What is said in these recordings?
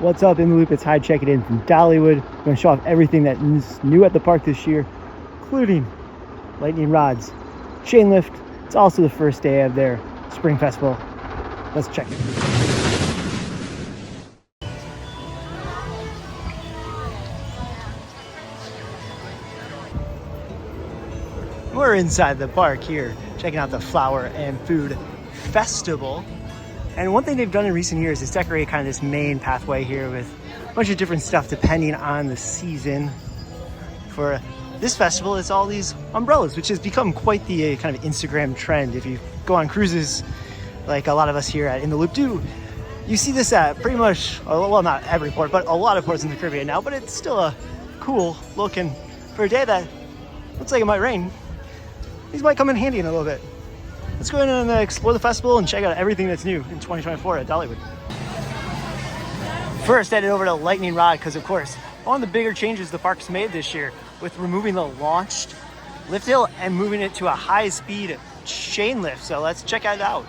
What's up, in the loop? It's Hyde checking in from Dollywood. I'm going to show off everything that is new at the park this year, including lightning rods, chain lift. It's also the first day of their spring festival. Let's check it. We're inside the park here, checking out the Flower and Food Festival. And one thing they've done in recent years is decorate kind of this main pathway here with a bunch of different stuff depending on the season. For this festival, it's all these umbrellas, which has become quite the kind of Instagram trend. If you go on cruises, like a lot of us here at In the Loop do, you see this at pretty much, well, not every port, but a lot of ports in the Caribbean now, but it's still a cool look. And for a day that looks like it might rain, these might come in handy in a little bit. Let's go in and explore the festival and check out everything that's new in 2024 at Dollywood. First, headed over to Lightning Rod because, of course, one of the bigger changes the park's made this year with removing the launched lift hill and moving it to a high-speed chain lift. So let's check it out.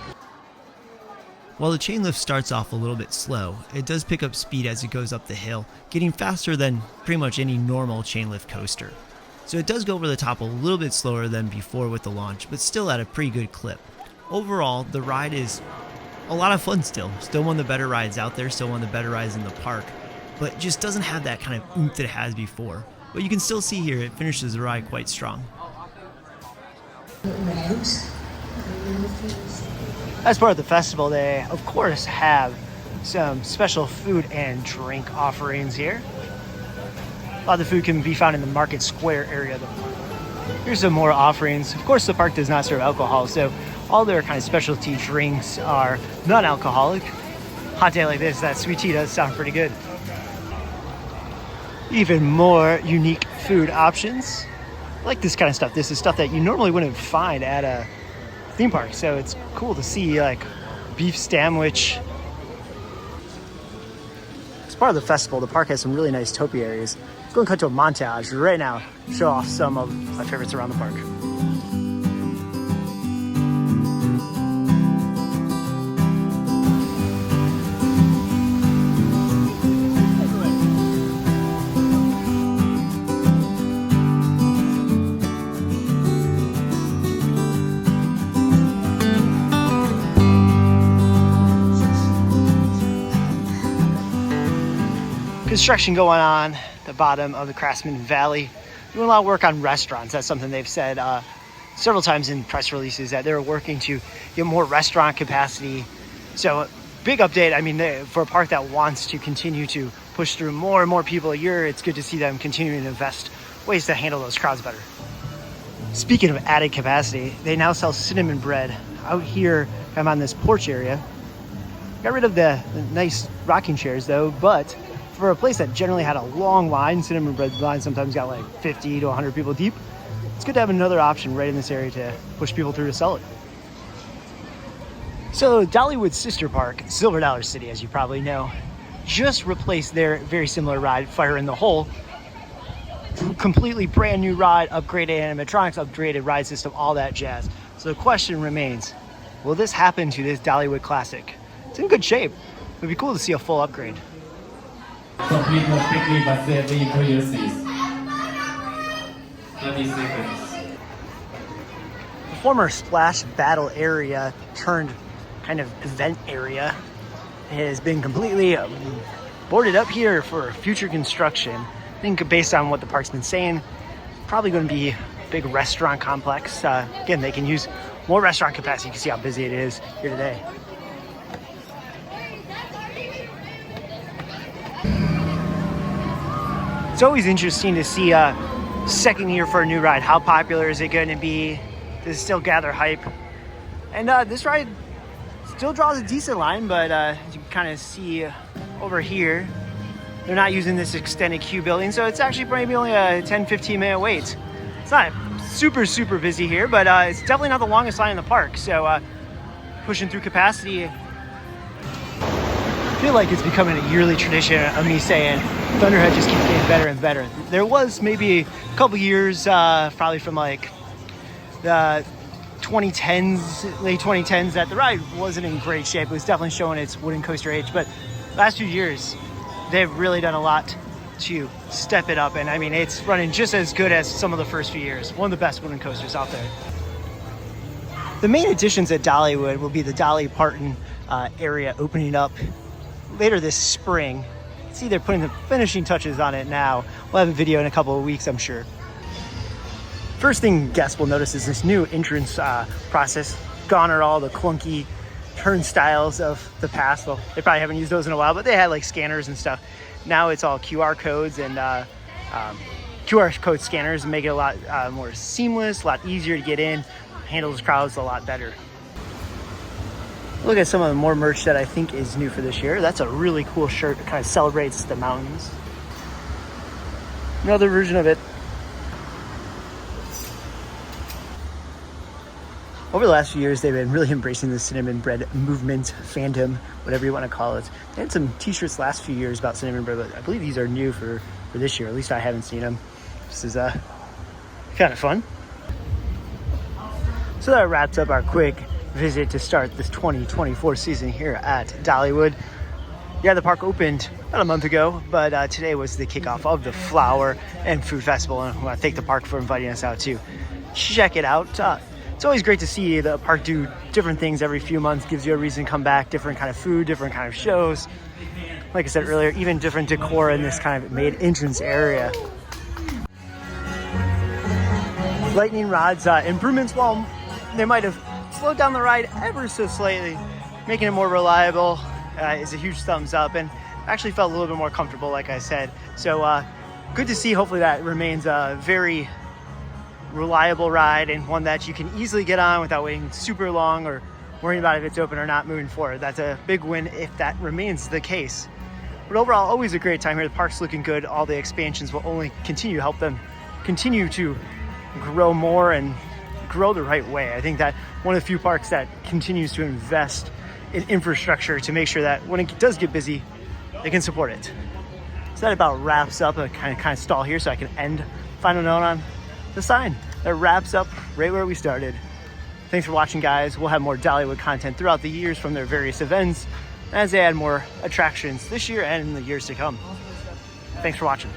While the chain lift starts off a little bit slow, it does pick up speed as it goes up the hill, getting faster than pretty much any normal chain lift coaster. So it does go over the top a little bit slower than before with the launch, but still at a pretty good clip. Overall, the ride is a lot of fun still. Still one of the better rides out there, still one of the better rides in the park, but just doesn't have that kind of oomph that it has before. But you can still see here, it finishes the ride quite strong. As part of the festival, they, of course, have some special food and drink offerings here. A lot of the food can be found in the Market Square area of the park. Here's some more offerings. Of course, the park does not serve alcohol, so all their kind of specialty drinks are non-alcoholic. Hot day like this, that sweet tea does sound pretty good. Even more unique food options. I like this kind of stuff. This is stuff that you normally wouldn't find at a theme park, so it's cool to see, like beef sandwich. As part of the festival, the park has some really nice topiaries. Let's go and cut to a montage right now, show off some of my favorites around the park. Construction going on at the bottom of the Craftsman Valley. Doing a lot of work on restaurants. That's something they've said several times in press releases, that they're working to get more restaurant capacity. So big update. I mean, for a park that wants to continue to push through more and more people a year, it's good to see them continuing to invest ways to handle those crowds better. Speaking of added capacity, they now sell cinnamon bread out here. I'm on this porch area. Got rid of the nice rocking chairs though, but for a place that generally had a long line, cinnamon bread line sometimes got like 50 to 100 people deep. It's good to have another option right in this area to push people through to sell it. So Dollywood's sister park, Silver Dollar City, as you probably know, just replaced their very similar ride, Fire in the Hole. Completely brand new ride, upgraded animatronics, upgraded ride system, all that jazz. So the question remains, will this happen to this Dollywood classic? It's in good shape. It would be cool to see a full upgrade. So please move quickly but safely into your seats. 30 seconds. The former Splash Battle area turned kind of event area has been completely boarded up here for future construction. I think based on what the park's been saying, probably going to be a big restaurant complex. Again, they can use more restaurant capacity. You can see how busy it is here today. It's always interesting to see second year for a new ride. How popular is it going to be? Does it still gather hype? And this ride still draws a decent line, but as you can kind of see over here, they're not using this extended queue building, so it's actually maybe only a 10-15 minute wait. It's not super busy here, but it's definitely not the longest line in the park, so pushing through capacity. I feel like it's becoming a yearly tradition of me saying Thunderhead just keeps getting better and better. There was maybe a couple years, probably from like the 2010s, late 2010s, that the ride wasn't in great shape. It was definitely showing its wooden coaster age, but last few years, they've really done a lot to step it up. And I mean, it's running just as good as some of the first few years. One of the best wooden coasters out there. The main additions at Dollywood will be the dolly parton area opening up later this spring. See, they're putting the finishing touches on it now. We'll have a video in a couple of weeks, I'm sure. First thing guests will notice is this new entrance process. Gone are all the clunky turnstiles of the past. Well, they probably haven't used those in a while, but they had like scanners and stuff. Now it's all QR codes and QR code scanners, and make it a lot more seamless, a lot easier to get in, handles crowds a lot better. Look at some of the more merch that I think is new for this year. That's a really cool shirt that kind of celebrates the mountains. Another version of it. Over the last few years, they've been really embracing the cinnamon bread movement, fandom, whatever you want to call it. They had some t-shirts last few years about cinnamon bread, but I believe these are new for this year. At least I haven't seen them. This is kind of fun. So that wraps up our quick visit to start this 2024 season here at Dollywood. Yeah, the park opened about a month ago, but today was the kickoff of the Flower and Food Festival, and I want to thank the park for inviting us out to check it out. It's always great to see the park do different things every few months. Gives you a reason to come back, different kind of food, different kind of shows. Like I said earlier, even different decor in this kind of main entrance area. Lightning rods improvements, while they might have slowed down the ride ever so slightly, making it more reliable, is a huge thumbs up, and actually felt a little bit more comfortable, like I said. So good to see. Hopefully that remains a very reliable ride, and one that you can easily get on without waiting super long or worrying about if it's open or not moving forward. That's a big win if that remains the case. But overall, always a great time here. The park's looking good. All the expansions will only continue to help them continue to grow more and grow the right way. I think that one of the few parks that continues to invest in infrastructure to make sure that when it does get busy, they can support it. So that about wraps up. I kind of stall here so I can end. Final note on the sign that wraps up right where we started. Thanks for watching, guys. We'll have more Dollywood content throughout the years from their various events as they add more attractions this year and in the years to come. Thanks for watching.